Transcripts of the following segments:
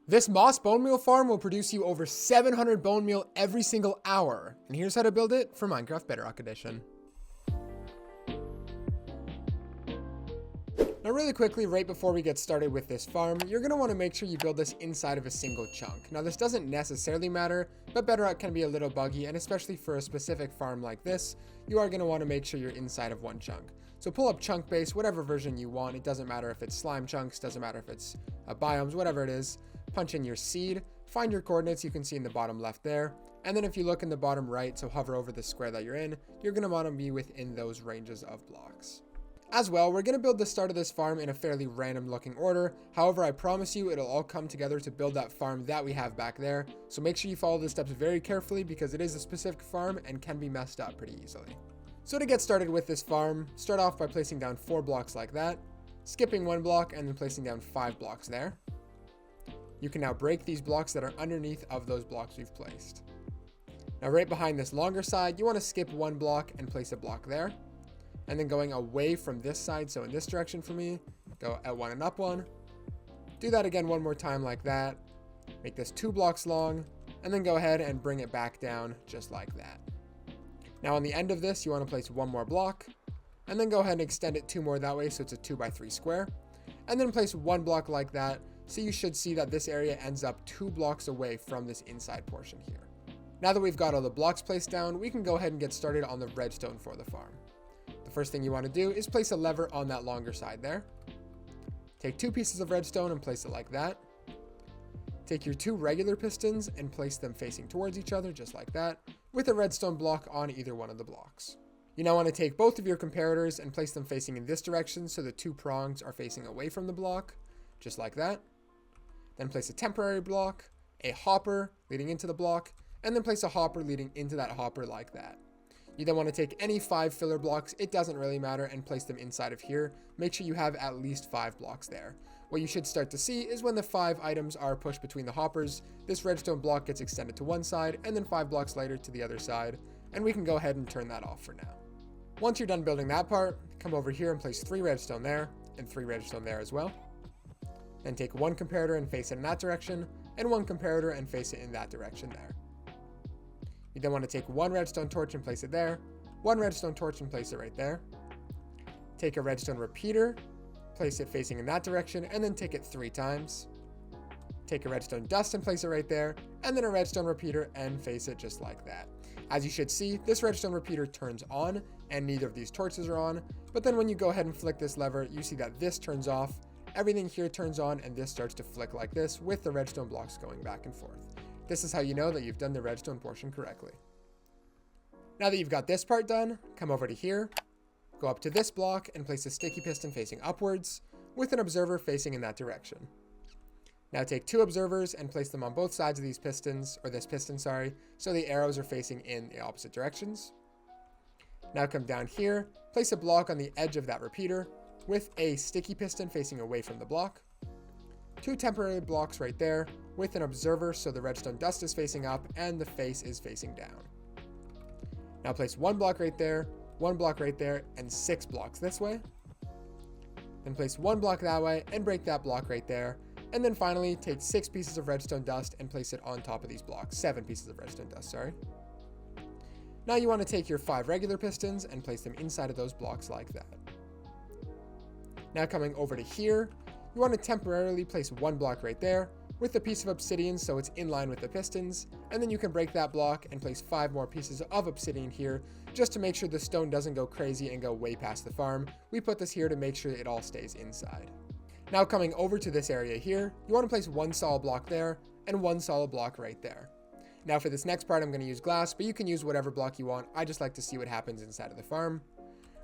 This moss bone meal farm will produce you over 700 bone meal every single hour. And here's how to build it for Minecraft Bedrock Edition. Now really quickly, right before we get started with this farm, you're going to want to make sure you build this inside of a single chunk. Now this doesn't necessarily matter, but Bedrock can be a little buggy, and especially for a specific farm like this, you are going to want to make sure you're inside of one chunk. So pull up chunk base, whatever version you want. It doesn't matter if it's slime chunks, doesn't matter if it's biomes, whatever it is. Punch in your seed, find your coordinates you can see in the bottom left there, and then if you look in the bottom right, so hover over the square that you're in, you're going to want to be within those ranges of blocks. As well, we're going to build the start of this farm in a fairly random looking order. However, I promise you it'll all come together to build that farm that we have back there. So make sure you follow the steps very carefully because it is a specific farm and can be messed up pretty easily. So to get started with this farm, start off by placing down 4 blocks like that, skipping 1 block and then placing down 5 blocks there. You can now break these blocks that are underneath of those blocks we've placed. Now right behind this longer side, you want to skip 1 block and place a block there. And then going away from this side, so in this direction for me, go at 1 and up 1. Do that again one more time like that. Make this 2 blocks long, and then go ahead and bring it back down just like that. Now on the end of this, you want to place 1 more block, and then go ahead and extend it 2 more that way, so it's a 2x3 square. And then place 1 block like that, so you should see that this area ends up 2 blocks away from this inside portion here. Now that we've got all the blocks placed down, we can go ahead and get started on the redstone for the farm. The first thing you want to do is place a lever on that longer side there. Take 2 pieces of redstone and place it like that. Take your 2 regular pistons and place them facing towards each other just like that, with a redstone block on either one of the blocks. You now want to take both of your comparators and place them facing in this direction so the 2 prongs are facing away from the block, just like that. Then place a temporary block, a hopper leading into the block, and then place a hopper leading into that hopper like that. You then want to take any 5 filler blocks, it doesn't really matter, and place them inside of here. Make sure you have at least 5 blocks there. What you should start to see is when the 5 items are pushed between the hoppers, this redstone block gets extended to one side, and then 5 blocks later to the other side, and we can go ahead and turn that off for now. Once you're done building that part, come over here and place 3 redstone there, and 3 redstone there as well. Then take 1 comparator and face it in that direction, and 1 comparator and face it in that direction there. You then want to take 1 redstone torch and place it there, 1 redstone torch and place it right there. Take a redstone repeater, place it facing in that direction, and then take it 3 times. Take a redstone dust and place it right there, and then a redstone repeater and face it just like that. As you should see, this redstone repeater turns on, and neither of these torches are on, but then when you go ahead and flick this lever, you see that this turns off, everything here turns on, and this starts to flick like this with the redstone blocks going back and forth. This is how you know that you've done the redstone portion correctly. Now that you've got this part done, come over to here, go up to this block and place a sticky piston facing upwards with an observer facing in that direction. Now take 2 observers and place them on both sides of these pistons, or this piston, sorry, so the arrows are facing in the opposite directions. Now come down here, place a block on the edge of that repeater with a sticky piston facing away from the block. 2 temporary blocks right there with an observer so the redstone dust is facing up and the face is facing down. Now place 1 block right there, 1 block right there, and 6 blocks this way. Then place 1 block that way and break that block right there. And then finally take 6 pieces of redstone dust and place it on top of these blocks. 7 pieces of redstone dust, sorry. Now you want to take your 5 regular pistons and place them inside of those blocks like that. Now coming over to here, you want to temporarily place 1 block right there with a piece of obsidian so it's in line with the pistons, and then you can break that block and place 5 more pieces of obsidian here just to make sure the stone doesn't go crazy and go way past the farm. We put this here to make sure it all stays inside. Now coming over to this area here, you want to place 1 solid block there and 1 solid block right there. Now for this next part I'm going to use glass, but you can use whatever block you want. I just like to see what happens inside of the farm.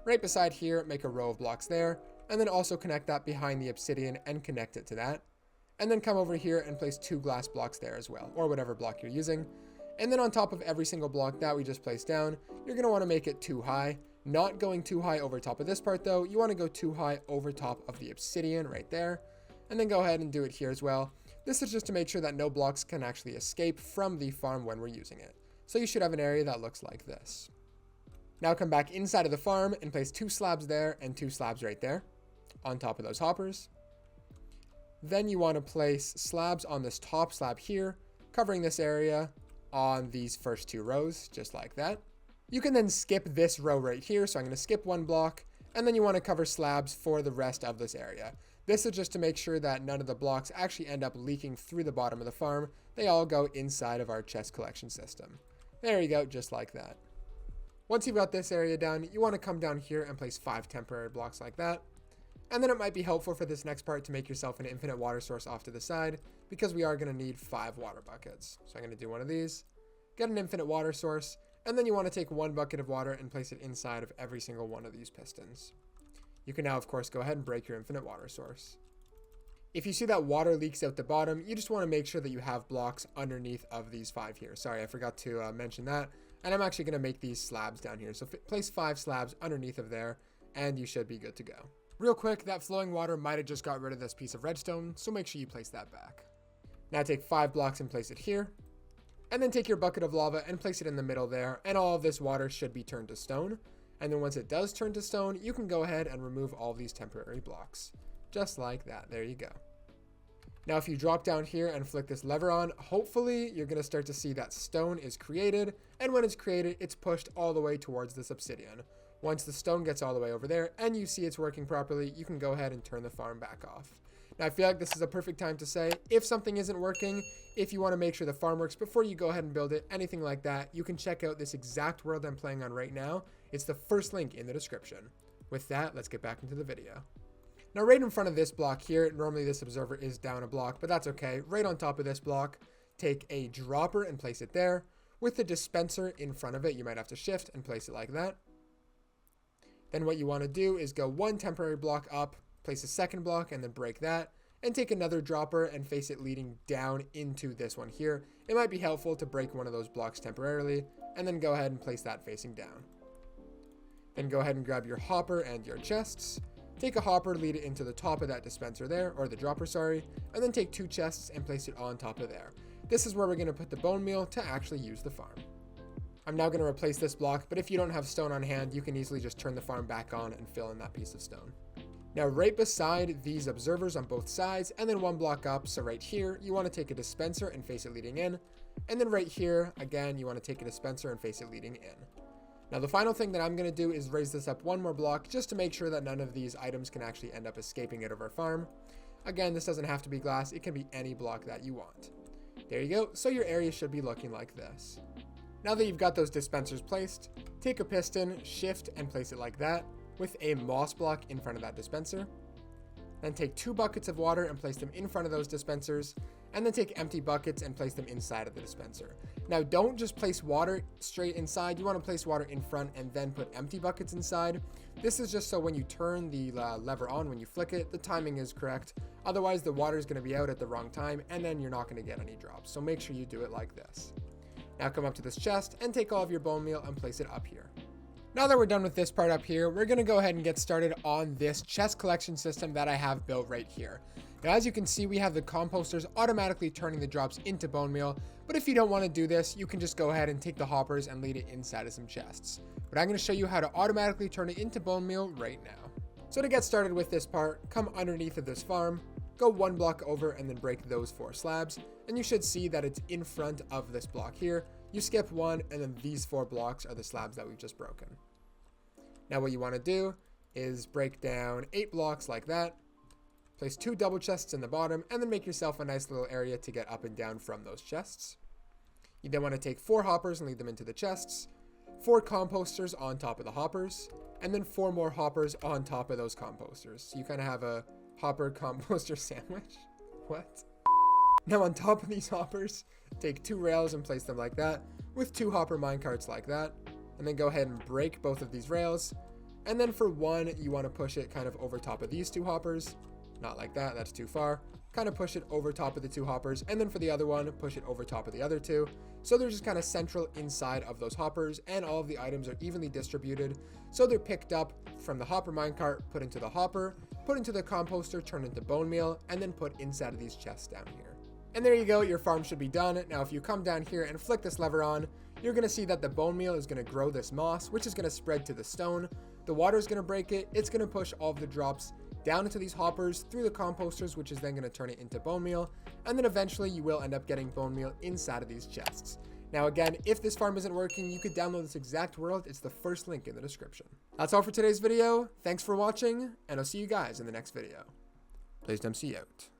Right beside here, make a row of blocks there, and then also connect that behind the obsidian and connect it to that. And then come over here and place 2 glass blocks there as well, or whatever block you're using. And then on top of every single block that we just placed down, you're going to want to make it too high. Not going too high over top of this part though, you want to go too high over top of the obsidian right there. And then go ahead and do it here as well. This is just to make sure that no blocks can actually escape from the farm when we're using it. So you should have an area that looks like this. Now come back inside of the farm and place 2 slabs there and 2 slabs right there on top of those hoppers. Then you want to place slabs on this top slab here, covering this area on these first 2 rows, just like that. You can then skip this row right here, so I'm going to skip 1 block, and then you want to cover slabs for the rest of this area. This is just to make sure that none of the blocks actually end up leaking through the bottom of the farm. They all go inside of our chest collection system. There you go, just like that. Once you've got this area done, you want to come down here and place 5 temporary blocks like that. And then it might be helpful for this next part to make yourself an infinite water source off to the side, because we are going to need 5 water buckets. So I'm going to do one of these, get an infinite water source, and then you want to take 1 bucket of water and place it inside of every single one of these pistons. You can now, of course, go ahead and break your infinite water source. If you see that water leaks out the bottom, you just want to make sure that you have blocks underneath of these 5 here. Sorry, I forgot to mention that. And I'm actually going to make these slabs down here. So place 5 slabs underneath of there, and you should be good to go. Real quick, that flowing water might have just got rid of this piece of redstone, so make sure you place that back. Now take 5 blocks and place it here. And then take your bucket of lava and place it in the middle there, and all of this water should be turned to stone. And then once it does turn to stone, you can go ahead and remove all these temporary blocks. Just like that, there you go. Now if you drop down here and flick this lever on, hopefully you're going to start to see that stone is created, and when it's created, it's pushed all the way towards this obsidian. Once the stone gets all the way over there and you see it's working properly, you can go ahead and turn the farm back off. Now I feel like this is a perfect time to say, if something isn't working, if you want to make sure the farm works before you go ahead and build it, anything like that, you can check out this exact world I'm playing on right now. It's the first link in the description. With that, let's get back into the video. Now right in front of this block here, normally this observer is down a block, but that's okay. Right on top of this block, take a dropper and place it there. With the dispenser in front of it, you might have to shift and place it like that. Then what you want to do is go 1 temporary block up, place a second block and then break that, and take another dropper and face it leading down into this one here. It might be helpful to break one of those blocks temporarily, and then go ahead and place that facing down. Then go ahead and grab your hopper and your chests. Take a hopper, lead it into the top of that dispenser there, or the dropper, sorry, and then take 2 chests and place it on top of there. This is where we're going to put the bone meal to actually use the farm. I'm now going to replace this block, but if you don't have stone on hand, you can easily just turn the farm back on and fill in that piece of stone. Now right beside these observers on both sides, and then 1 block up, so right here, you want to take a dispenser and face it leading in. And then right here, again, you want to take a dispenser and face it leading in. Now the final thing that I'm going to do is raise this up 1 more block, just to make sure that none of these items can actually end up escaping out of our farm. Again, this doesn't have to be glass, it can be any block that you want. There you go, so your area should be looking like this. Now that you've got those dispensers placed, take a piston, shift, and place it like that, with a moss block in front of that dispenser. Then take 2 buckets of water and place them in front of those dispensers, and then take empty buckets and place them inside of the dispenser. Now don't just place water straight inside, you want to place water in front and then put empty buckets inside. This is just so when you turn the lever on, when you flick it, the timing is correct. Otherwise the water is going to be out at the wrong time and then you're not going to get any drops. So make sure you do it like this. Now come up to this chest and take all of your bone meal and place it up here. Now that we're done with this part up here, we're going to go ahead and get started on this chest collection system that I have built right here. Now as you can see, we have the composters automatically turning the drops into bone meal, but if you don't want to do this, you can just go ahead and take the hoppers and lead it inside of some chests. But I'm going to show you how to automatically turn it into bone meal right now. So to get started with this part, come underneath of this farm, go 1 block over and then break those 4 slabs, and you should see that it's in front of this block here. You skip 1 and then these 4 blocks are the slabs that we've just broken. Now what you want to do is break down 8 blocks like that, place 2 double chests in the bottom, and then make yourself a nice little area to get up and down from those chests. You then want to take 4 hoppers and lead them into the chests, 4 composters on top of the hoppers, and then 4 more hoppers on top of those composters. So you kind of have a hopper composter sandwich. What? Now on top of these hoppers, take 2 rails and place them like that, with 2 hopper minecarts like that, and then go ahead and break both of these rails. And then for 1, you want to push it kind of over top of these 2 hoppers. Not like that, that's too far. Kind of push it over top of the 2 hoppers, and then for the other one, push it over top of the other 2. So they're just kind of central inside of those hoppers, and all of the items are evenly distributed. So they're picked up from the hopper minecart, put into the hopper, put into the composter, turned into bone meal, and then put inside of these chests down here. And there you go, your farm should be done. Now if you come down here and flick this lever on, you're going to see that the bone meal is going to grow this moss, which is going to spread to the stone. The water is going to break it, it's going to push all of the drops down into these hoppers through the composters, which is then going to turn it into bone meal, and then eventually you will end up getting bone meal inside of these chests. Now again, if this farm isn't working, you could download this exact world. It's the first link in the description. That's all for today's video. Thanks for watching, and I'll see you guys in the next video. BlazedMC out.